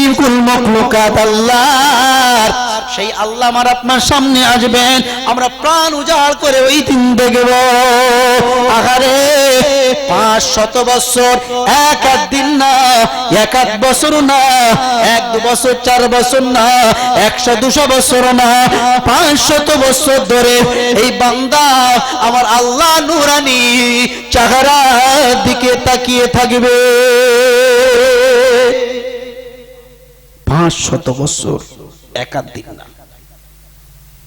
আশরাফুল মাখলুকাত আল্লাহ, সেই আল্লাহ আমার আপনার সামনে আসবেন, আমরা প্রাণ উজাড় করে ওই দিন দেখব। আহারে 500 বছর এক দিন না, 1 বছর না, 1 বছর 4 বছর না, 100-200 বছর না, 500 বছর ধরে এই বান্দা আমার আল্লাহ নূরানি চেহারার দিকে তাকিয়ে থাকবে। 500 বছর এক দিন না,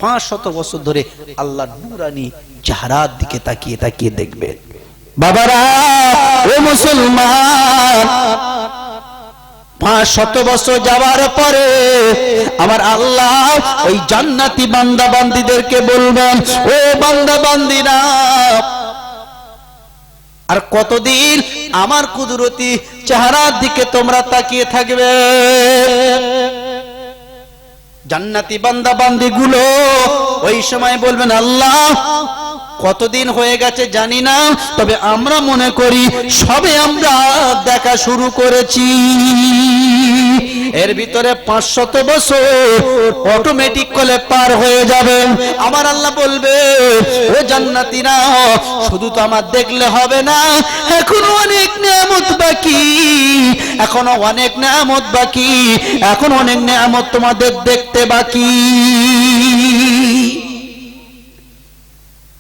500 বছর ধরে আল্লাহ নূরানি চেহারার দিকে তাকিয়ে তাকিয়ে দেখবে। বাবারা ও মুসলমান, 500 বছর যাওয়ার পরে আমার আল্লাহ ওই জান্নাতি বান্দা বান্দীদেরকে বলবেন, ও বান্দা বান্দীরা, আর কতদিন আমার কুদরতি চেহারার দিকে তোমরা তাকিয়ে থাকবে? জান্নাতি বান্দা বান্দীগুলো ওই সময় বলবেন, আল্লাহ কতদিন হয়ে গেছে জানি না, তবে আমরা মনে করি সবে আমরা দেখা শুরু করেছি। এর ভিতরে 500 বছর অটোমেটিক করে পার হয়ে যাবে। আমার আল্লাহ বলবে, ও জান্নাতীরা, শুধু তো আমার দেখলে হবে না, এখনো অনেক নিয়ামত বাকি, এখনো অনেক নিয়ামত বাকি, এখন অনেক নিয়ামত তোমাদের দেখতে বাকি।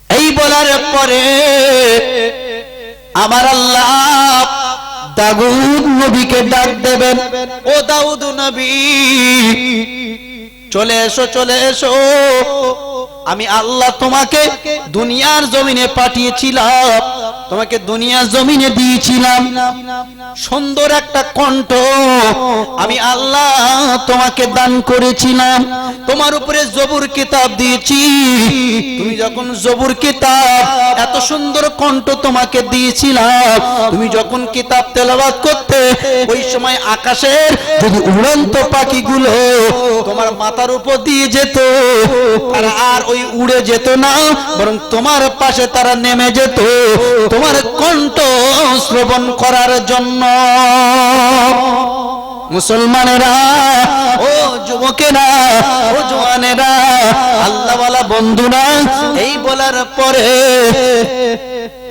এই বলার পরে আমার আল্লাহ দাউদ নবীকে ডাক দেবেন, ও দাউদ নবী, চলে এসো, চলে এসো। আমি আল্লাহ তোমাকে দুনিয়ার জমিনে পাঠিয়েছিলাম, তোমাকে দুনিয়ার জমিনে দিয়েছিলাম সুন্দর একটা কণ্ঠ, আমি আল্লাহ তোমাকে দান করেছিলাম, তোমার উপরে জবুর কিতাব দিয়েছি। তুমি যখন জবুর কিতাব, এত সুন্দর কণ্ঠ তোমাকে দিয়েছিলাম, তুমি যখন কিতাব তেলাওয়াত করতে, ওই সময় আকাশের যদি উড়ন্ত পাখিগুলো তোমার মাথার উপর দিয়ে যেত, তারা আর ওই উড়ে যেত না, বরং তোমার পাশে তারা নেমে যেত তোমার কণ্ঠ শ্রবণ করার জন্য। মুসলমানেরা, ও যুবকেরা, ও জওয়ানেরা, আল্লাহওয়ালা বন্ধুরা, এই বলার পরে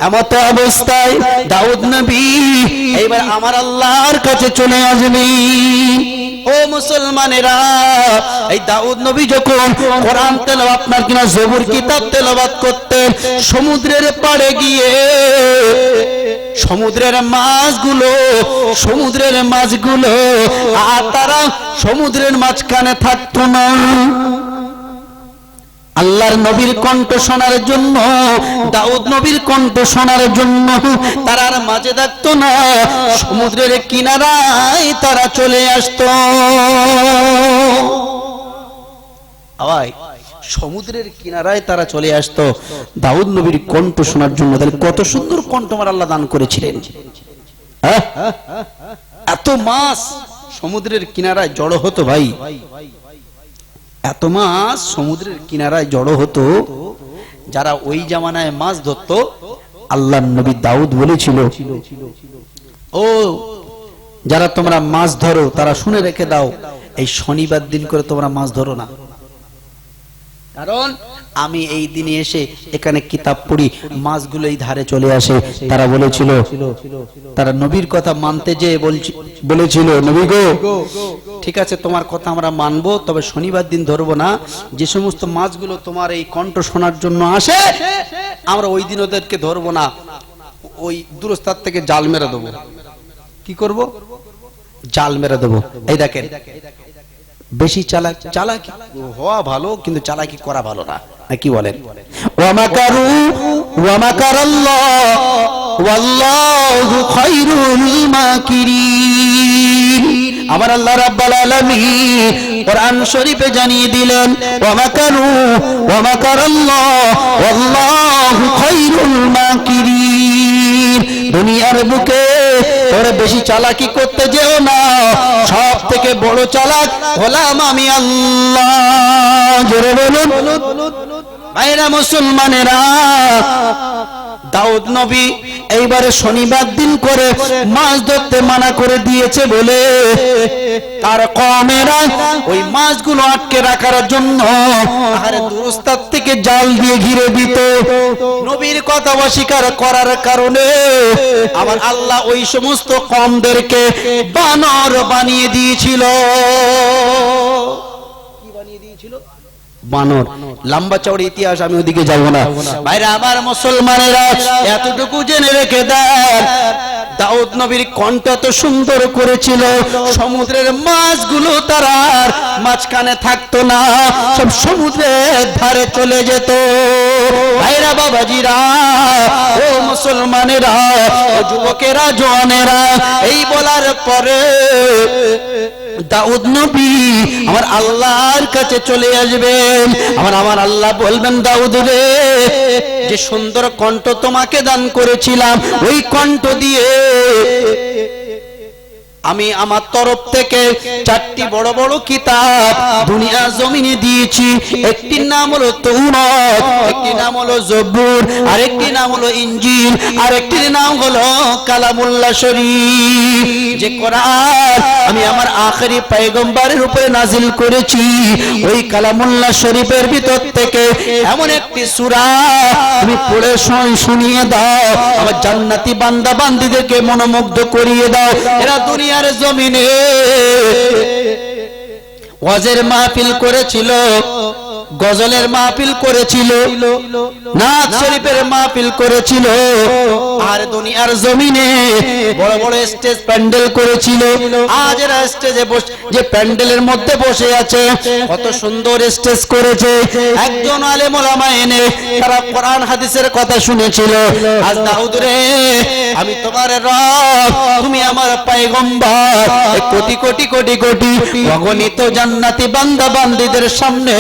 এমত অবস্থায় দাউদ নবী এইবার আমার আল্লাহর কাছে চলে আসবে। ও মুসলমানেরা, এই দাউদ নবী যখন কোরআন তেলাওয়াত, আপনার কিনা জবুর কিতাব তেলাওয়াত করতেন, সমুদ্রের পাড়ে গিয়ে সমুদ্রের মাছগুলো আর তারা সমুদ্রের মাঝখানে থাকতো না। আল্লাহর নবীর কণ্ঠ শোনার জন্য, দাউদ নবীর কণ্ঠ শোনার জন্য তারা আর মাঝে থাকতো না, সমুদ্রের কিনারায় তারা চলে আসতো। সমুদ্রের কিনারায় তারা চলে আসতো দাউদ নবীর কণ্ঠ শোনার জন্য। তাহলে কত সুন্দর কণ্ঠ আমার আল্লাহ দান করেছিলেন। এত মাছ সমুদ্রের কিনারায় জড়ো হতো, ভাই, এত মাছ সমুদ্রের কিনারায় জড়ো হতো। যারা ওই জামানায় মাছ ধরতো, আল্লাহর নবী দাউদ বলেছিল, ও যারা তোমরা মাছ ধরো তারা শুনে রেখে দাও, এই শনিবার দিন করে তোমরা মাছ ধরো না, কারণ আমি এই দিনে এসে এখানে কিতাব পড়ি, মাছগুলো এই ধারে চলে আসে। তারা বলেছিল, তারা নবীর কথা মানতে যে বলেছিল, নবী গো, ঠিক আছে তোমার কথা আমরা মানবো, তবে শনিবার দিন ধরবো না। যে সমস্ত মাছগুলো তোমার এই কণ্ঠ শোনার জন্য আসে, আমরা ওই দিন ওদেরকে ধরবো না, ওই দূরস্থান থেকে জাল মেরে দেবো। কি করব? জাল মেরে দেবো। এই দেখেন, বেশি চালাকি হওয়া ভালো, কিন্তু চালাকি করা ভালো না, কি বলেন? ওয়া মাকারু ওয়া মাকারাল্লাহ ওয়াল্লাহু খায়রুল মাকিরিন। আমার আল্লাহ রাব্বুল আলামিন কোরআন শরীফে জানিয়ে দিলেন, ওয়া মাকারু ওয়া মাকারাল্লাহ ওয়াল্লাহু খায়রুল মাকিরিন। দুনিয়ার বুকে তোরা বেশি চালাকি করতে যেও না, সব থেকে বড় চালাক হলাম আমি আল্লাহ। জোরে বলুন, ভাইরা মুসলমানেরা, দাউদ নবী এইবারে শনিবার দিন করে মাছ ধরতে মানা করে দিয়েছে বলে তার কওমেরা ওই মাছগুলো আটকে রাখার জন্য আহারে দুরস্তার থেকে জাল দিয়ে ঘিরে দিত। নবীর কথা অস্বীকার করার কারণে আমার আল্লাহ ওই সমস্ত কওমদেরকে বানর বানিয়ে দিয়েছিল। কি বানিয়ে দিয়েছিল? বানর। লম্বা চওড়া ইতিহাস, আমি ওদিকে যাব না। ভাইরা আমার মুসলমানেরা, এতটুকু জেনে রেখে দেন, দাউদ নবীর কণ্ঠ তো সুন্দর করেছিল, সমুদ্রের মাছগুলো তারা মাঝখানে থাকতো না, সব সমুদ্রের ধারে চলে যেত। ভাইরা বাবাজিরা, ও মুসলমানেরা, ও যুবকেরা, জওয়ানেরা, এই বলার পরে দাউদ নবী আমার আল্লাহর কাছে চলে আসবেন। আমার আল্লাহ বলবেন, দাউদ রে, যে সুন্দর কণ্ঠ তোমাকে দান করেছিলাম, ওই কণ্ঠ দিয়ে আমি আমার তরফ থেকে 4টি বড় বড় কিতাব দুনিয়া জমিনে দিয়েছি। একটির নাম হলো তৌরাত, একটির নাম হলো জবুর, আরেকটির নাম হলো ইনজিল, আরেকটির নাম হলো কালামুল্লাহ শরীফ। যে কোরআন আমি আমার আখেরি পয়গম্বরের উপরে নাজিল করেছি, ওই কালামুল্লাহ শরীফের ভিতর থেকে এমন একটি সূরা তুমি পড়ে শুনিয়ে দাও, আমার জান্নাতি বান্দা বান্দীদেরকে মনোমুগ্ধ করিয়ে দাও। এরা দুনিয়ার জমিনে ওয়াজের মাহফিল করেছিল, গজলের মাহফিল করেছিল, নাত শরীফের মাহফিল করেছিল, আর দুনিয়ার জমিনে বড় বড় স্টেজ প্যান্ডেল করেছিল। আজ এরা স্টেজে বসে, যে প্যান্ডেলের মধ্যে বসে আছে, কত সুন্দর স্টেজ করেছে, একজন আলেম ওলামা এনে তারা কোরআন হাদিসের কথা শুনেছিল। আজ দাউদ রে, আমি তোমার রব, তুমি আমার পয়গম্বর, কোটি কোটি কোটি কোটি অগণিত জান্নাতি বান্দা বান্দীদের সামনে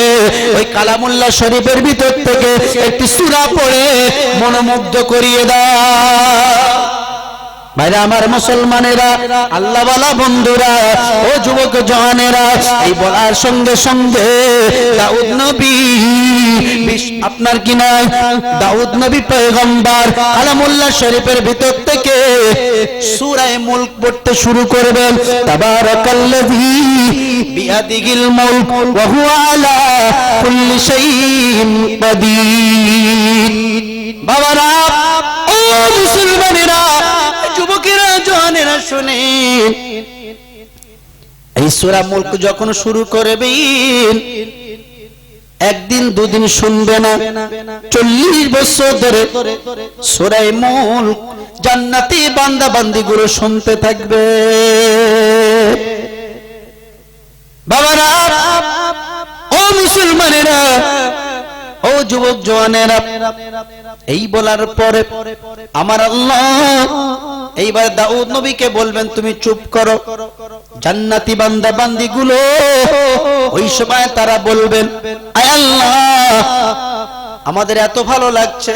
ওই কালামুল্লাহ শরীফের ভিতর থেকে একটি সূরা পড়ে মনোমুগ্ধ করিয়ে দাও। ভাইরা আমার মুসলমানেরা, আল্লাহওয়ালা বন্ধুরা, ও যুবক জওয়ানেরা, এই বলার সঙ্গে সঙ্গে দাউদ নবী, আপনার কি নয়, দাউদ নবী পয়গম্বর কালামুল্লাহ শরীফের ভিতর থেকে সূরা মুলক পড়তে শুরু করবেন। তাবারাকাল্লাযী বিয়াদিহিল মুলক ওয়া হুয়া আলা কুল্লি শাইইন কাদির। বাবারা, ও মুসলমানেরা, যুবকেরা, জওয়ানেরা, শুনেন, এই সূরা মুলক যখন শুরু করবেন, একদিন দুদিন শুনবে না, 40 বছর ধরে সূরা মুলক জান্নাতি বান্দা বান্দীগুলো শুনতে থাকবে। বাবারা, ও মুসলমানেরা, ও যুবক জওয়ানেরা, এই বলার পরে আমার আল্লাহ এইবার দাউদ নবীকে বলবেন, তুমি চুপ করো। জান্নাতি বান্দা বান্দীগুলো ওই সময় তারা বলবেন, আয় আল্লাহ, আমাদের এত ভালো লাগছে,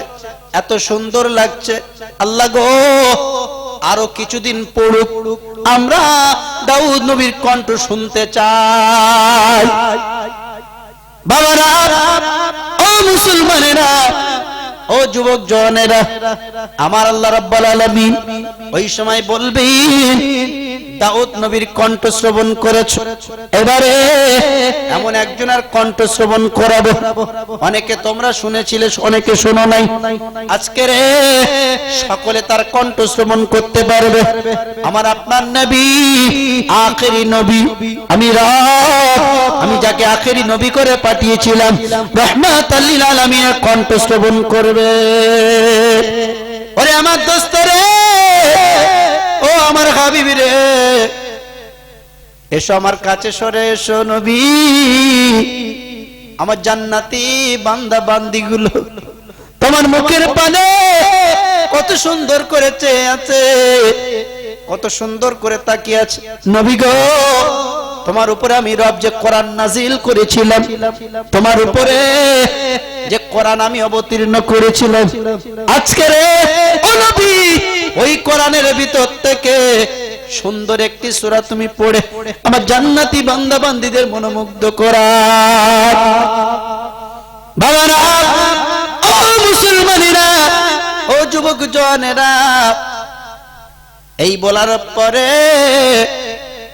এত সুন্দর লাগছে, আল্লাহ গো, আরো কিছুদিন পড়ুক, আমরা দাউদ নবীর কণ্ঠ শুনতে চাই। বাবারা, ও মুসলমানেরা, ও যুবক জওয়ানেরা, আমার আল্লাহ রাব্বুল আলামিন ওই সময় বলবেন, দাউদ নবীর কণ্ঠ শ্রবণ করেছো, এবারে এমন একজনের কণ্ঠ শ্রবণ করাবো। অনেকে তোমরা শুনেছিলে, অনেকে শোনো নাই, আজকে রে সকলে তার কণ্ঠ শ্রবণ করতে পারবে। আমার আপনার নবী, আখেরি নবী, আমি রব, আমি যাকে আখেরি নবী করে পাঠিয়েছিলাম, রাহমাতাল লিল আলামিনের কণ্ঠ শ্রবণ করবে। ওরে আমার দোস্ত রে, ও আমার হাবিব রে, এসো আমার কাছে সরে এসো। নবী, আমার জান্নাতি বান্দা বান্দিগুলো তোমার মুখের পানে কত সুন্দর করে চেয়ে আছে, কত সুন্দর করে তাকিয়ে আছে। নবী গো, তোমার উপরে আমি রব যে কোরআন নাজিল করেছিলাম, তোমার উপরে যে কোরআন আমি অবতীর্ণ করেছিলাম, আজকে রে ও নবী, ওই কোরআনের ভিতর থেকে সুন্দর একটি সূরা তুমি পড়ে আমার জান্নাতি বান্দা বান্দীদের মনোমুগ্ধ করা। বাবারা, যুবক জনেরা, এই বলার পরে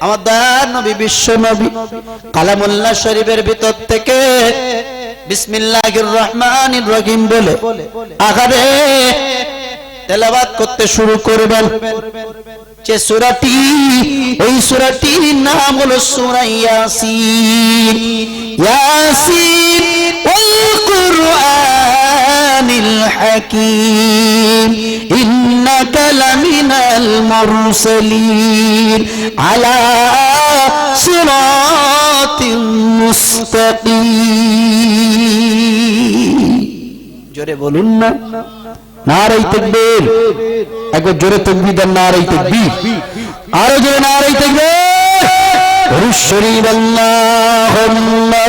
আমার দয়ার নবী বিশ্ব নবী কালামুল্লাহ শরীফের ভিতর থেকে বিসমিল্লাহির রহমানির রহিম বলে আগারে তেলাওয়াত করতে শুরু করবেন। যে সূরাটি, ওই সূরাটির নাম হলো সূরা ইয়াসিন। ইয়াসিন ওয়াল কুরআনিল হাকীম ইন্নাকা লামিনাল মুরসালিন আলা সিরাতিল মুস্তাকিম। জোরে বলুন না, নারায়ে তাকবীর। একবার জোরে তাকবীর দেন, নারায়ে তাকবীর। আরো জোরে নারায়ে তাকবীর। দরুদ শরীফ আল্লাহুম্মা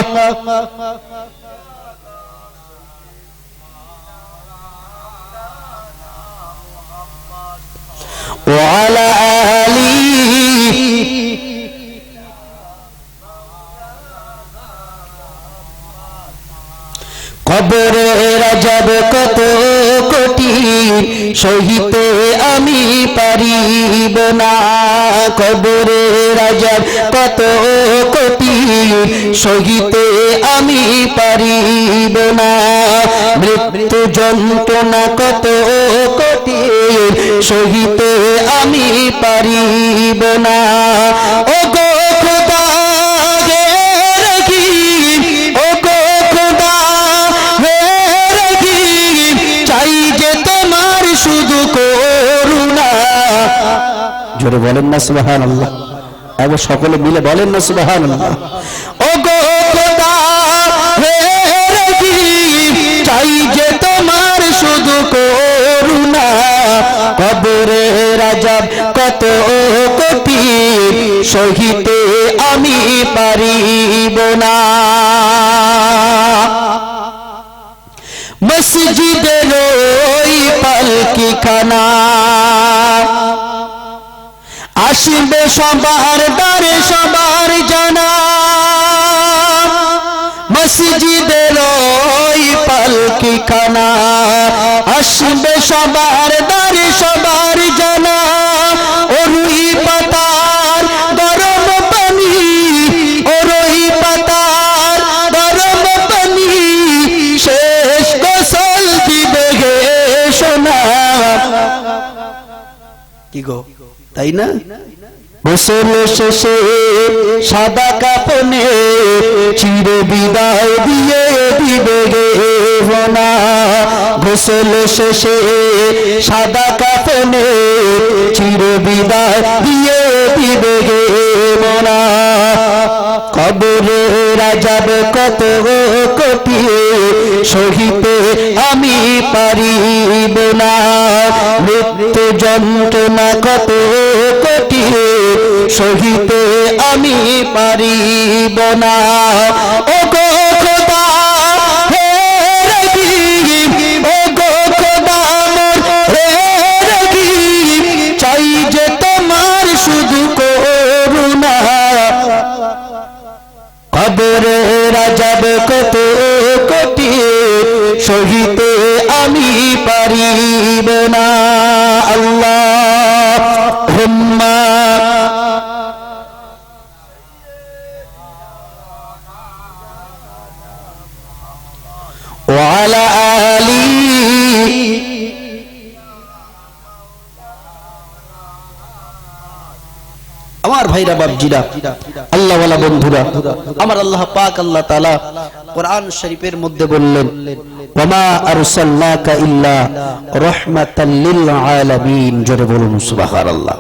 ওয়া আলা আলিহি কবরের আযাব কত কঠিন সহিতে আমি পারিব না। কবরের আযাব কত কঠিন সহিতে আমি পারিব না। মৃত্যু যন্ত্রণা কত কঠিন সহিতে আমি পারিব না। ও গো খোদা হে রহিম, ও গো খোদা হে রহিম, চাই যে তোমার শুধু করুণা। জোরে বলেন না সুবহানাল্লাহ। একবার সকলে মিলে বলেন না সুবহানাল্লাহ। ও গো খোদা হে রহিম, চাই যে তোমার শুধু করুণা। কবরের আযাব কত কঠিন সহিতে আমি পারিব না। মসজিদের ওই পালকিখানা আসবে সবার দ্বারে সবার জানা। মসজিদের ওই পালকিখানা আসবে সবার দ্বারে সবার জানা। ওই পাতার গরম পানি, ওই পাতার গরম পানি শেষ গোসল দিবে গে সোনা। কি গো, তাই না? গোসল শেষে সাদা কাফনে চির বিদায় দিয়ে দিবে গে সোনা। গোসল শেষে সাদা কাফনে চির বিদায় দিয়ে দিবে গে সোনা। কবরের আযাব কত কঠিন সহিতে আমি পারিব না। মৃত্যু যন্ত্রণা কত কঠিন সহিতে আমি পারিব না। ও গো খোদা হে রহিম, ও গো খোদা হে রহিম, চাই যে তোমার শুধু করুণা। কবরের আযাব কত কঠিন সহিতে আমি পারিব না। আল্লাহুম্মা ওয়া আলা আলিহি আমার ভাইরা বাপজিরা, আল্লাহওয়ালা বন্ধুরা, আমার আল্লাহ পাক আল্লাহ তাআলা কোরআন শরীফের মধ্যে বললেন, ওয়ামা আরসালনাকা ইল্লা রাহমাতাল লিল আলামিন। জোরে বলুন সুবহানাল্লাহ।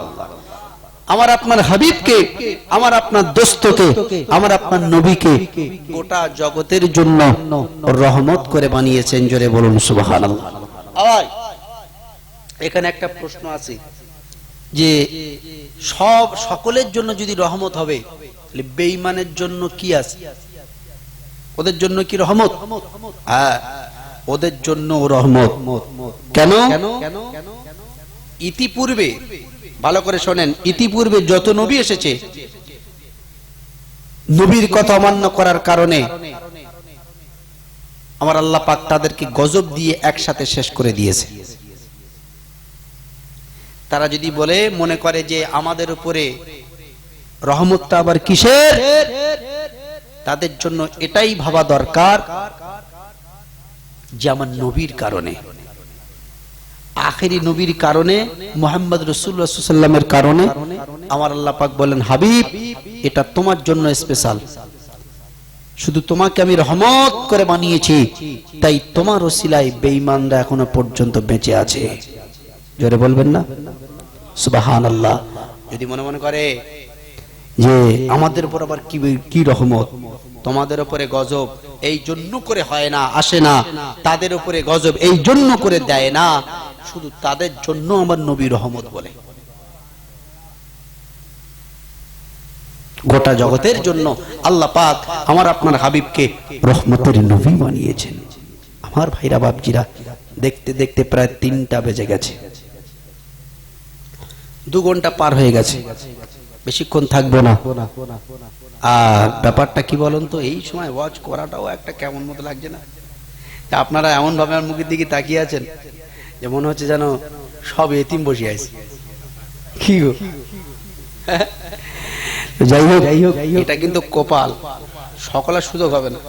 আমার আপনার হাবিবকে, আমার আপনার দোস্তকে, আমার আপনার নবীকে গোটা জগতের জন্য রহমত করে বানিয়েছেন। জোরে বলুন সুবহানাল্লাহ। আবার এখানে একটা প্রশ্ন আছে যে সকলের জন্য যদি রহমত হবে, তাহলে বেঈমানের জন্য কি আছে? ওদের জন্য কি রহমত? হ্যাঁ, ওদের জন্য রহমত। কেন? ইতিপূর্বে ভালো করে শোনেন, ইতিপূর্বে যত নবী এসেছে, নবীর কথা অমান্য করার কারণে আমার আল্লাহ পাক তাদেরকে গজব দিয়ে একসাথে শেষ করে দিয়েছে। তারা যদি বলে মনে করে যে আমাদের উপরে রহমতটা আবার কিসের, তাদের জন্য এটাই ভাবা দরকার যে আমার নবীর কারণে, আখেরি নবীর কারণে, মুহাম্মদ রাসূলুল্লাহ সাল্লাল্লাহু আলাইহি ওয়াসাল্লামের কারণে আমার আল্লাহ পাক বলেন, হাবিব এটা তোমার জন্য স্পেশাল, শুধু তোমাকে আমি রহমত করে বানিয়েছি, তাই তোমার ওসিলায় বেঈমানরা এখনো পর্যন্ত বেঁচে আছে। জোরে বলবেন না সুবহানাল্লাহ। যদি মনে মনে করে যে আমাদের উপর আবার কি রহমত, তোমাদের উপরে গজব এই জন্য করে হয় না, আসে না, তাদের উপরে গজব এই জন্য করে দেয় না, শুধু তাদের জন্য আমার নবী রহমত বলে। গোটা জগতের জন্য আল্লাহ পাক আমার আপনার হাবিবকে রহমতের নবী বানিয়েছেন। আমার ভাইরা বাপজিরা, দেখতে দেখতে প্রায় 3টা বেজে গেছে, 2 ঘন্টা পার হয়ে গেছে, বেশিক্ষণ থাকবো না। আর ব্যাপারটা কি বলুন তো, এই সময় ওয়াজ করাটাও একটা কেমন মতো লাগছে না? আপনারা এমন ভাবে আমার মুখের দিকে তাকিয়ে আছেন যে মনে হচ্ছে যেন সব এতিম বসে আছে। কি গো, যাই হোক এটা কিন্তু কপাল, সকলের সুযোগ হবে না।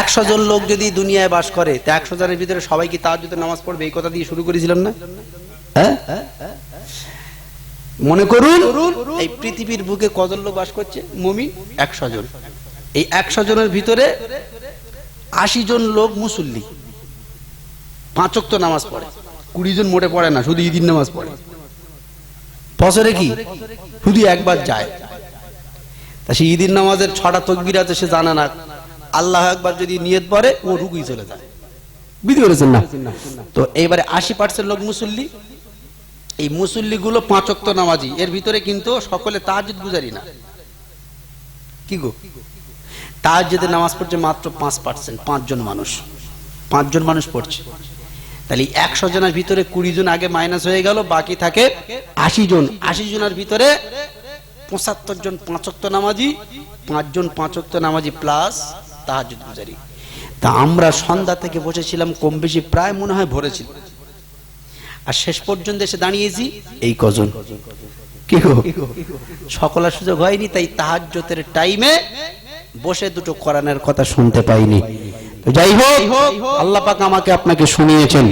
100 জন লোক যদি দুনিয়ায় বাস করে, তো 100 জনের ভিতরে সবাই কি তাহাজ্জুদের নামাজ পড়বে? এই কথা দিয়ে শুরু করেছিলাম না? মনে করুন এই পৃথিবীর বুকে কজন লোক বাস করছে? মুমিন 100 জন। এই 100 জনের ভিতরে 80 জন লোক মুসল্লি, 5 ওয়াক্ত নামাজ পড়ে। 20 জন মোটে পড়ে না, শুধু ঈদের নামাজ পড়ে। বছরে কি শুধু একবার যায়, তা সে ঈদের নামাজের 6টা তাকবীর আছে সে জানে না। আল্লাহ আকবার যদি নিয়ত পড়ে ও রুকুই চলে যায়, বুঝতে পেরেছেন না? তো এইবারে 80% লোক মুসল্লি। এই মুসল্লি গুলো 5 ওয়াক্ত নামাজি, এর ভিতরে কিন্তু সকলে তাহাজ্জুদ গুজারি না। কি গো, তাহাজ্জুদের নামাজ পড়ছে মাত্র 5%, 5 জন মানুষ, 5 জন মানুষ পড়ছে। তাহলে 100 জনের ভিতরে 20 জন আগে মাইনাস হয়ে গেল, বাকি থাকে 80 জন। 80 জনের ভিতরে 75 জন 5 ওয়াক্ত নামাজি, 5 জন 5 ওয়াক্ত নামাজি প্লাস তাহাজ্জুদ গুজারি। তা আমরা সন্ধ্যা থেকে বসেছিলাম, কম বেশি প্রায় মনে হয় ভরেছিল, আর শেষ পর্যন্ত এসে দাঁড়িয়েছি এই কজন। কি গো, সকলের সুযোগ হয়নি, তাই তাহাজ্জুদের টাইমে বসে দুটো কোরআনের কথা শুনতে পাইনি। যাই হোক, আল্লাহ পাক আমাকে আপনাকে শুনিয়েছেন,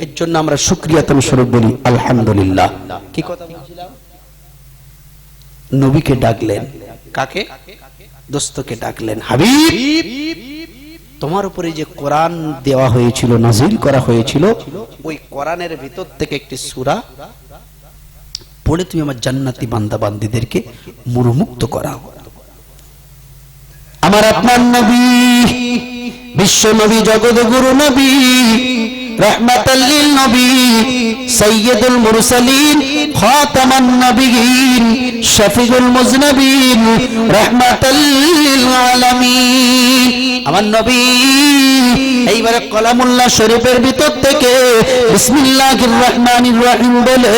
এর জন্য আমরা শুকরিয়াতুন স্বরূপ বলি আলহামদুলিল্লাহ। কি কথা বলছিলাম? নবীকে ডাকলেন, কাকে? দোস্তকে ডাকলেন, হাবিব তোমার উপরে যে কোরআন দেওয়া হয়েছিল, নাজিল করা হয়েছিল, ওই কোরআনের ভিতর থেকে একটি সূরা পড়ে তুমি আমার জান্নাতি বান্দা বান্দীদেরকে মুক্ত করাও। আমার আপনার নবী, বিশ্ব নবী, জগৎগুরু নবী, রাহমাতাল লিল নবী, সাইয়্যিদুল মুরসালিন, খাতামান নবিয়্যিন, শফিউল মুজনবিন, রাহমাতাল লিল আলামিন। আমার নবী এইবারে কলামুল্লাহ শরীফের ভিতর থেকে বিসমিল্লাহির রহমানির রহিম বলে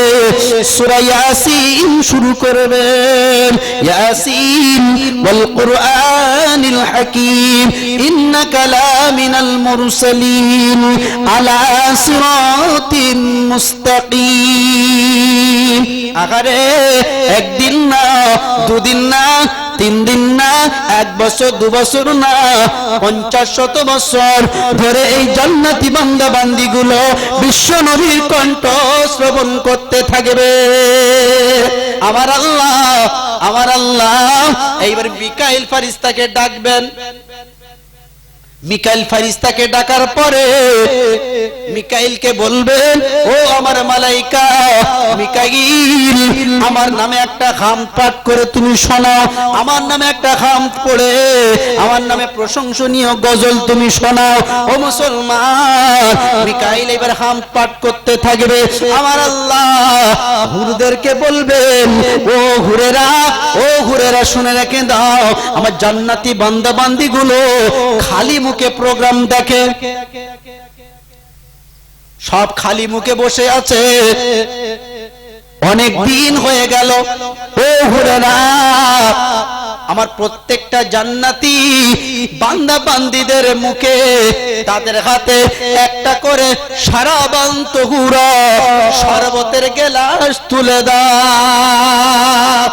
সূরা ইয়াসিন শুরু করবেন। ইয়াসিন ওয়াল কুরআনিল হাকীম ইন্নাকা লামিনাল মুরসালিন আলা সিরাতিন মুস্তাকিম। আগারে একদিন না, দুদিন না, 3 দিন না, 1 বছর 2 বছর না, 50-100 বছর ধরে এই জান্নাতি বান্দা বান্দীগুলো বিশ্ব নবীর কণ্ঠ শ্রবণ করতে থাকবে। আমার আল্লাহ এইবার মিকাইল ফেরেশতাকে ডাকবেন। মিকাইল ফেরেশতাকে ডাকার পরে মিকাইলকে বলবেন, ও আমার মালাইকা মিকাইল, আমার নামে একটা হামদ পাঠ করে তুমি শোনাও, আমার নামে একটা হামদ পড়ে আমার নামে প্রশংসনীয় গজল তুমি শোনাও। ও মুসলমান, মিকাইল এবার হামদ পাঠ করতে থাকবে। আমার আল্লাহ হুরদেরকে বলবেন, ও হুরেরা শুনে রেখে দাও, আমার জান্নাতি বান্দা বান্দীগুলো খালি মুখে প্রোগ্রাম দেখে, সব খালি মুখে বসে আছে, অনেক দিন হয়ে গেল। ও হুরেরা, আমার প্রত্যেকটা জান্নাতি বান্দা বান্দীদের মুখে তাদের হাতে একটা করে সারাবান তহুরা শরবতের গ্লাস তুলে দাও।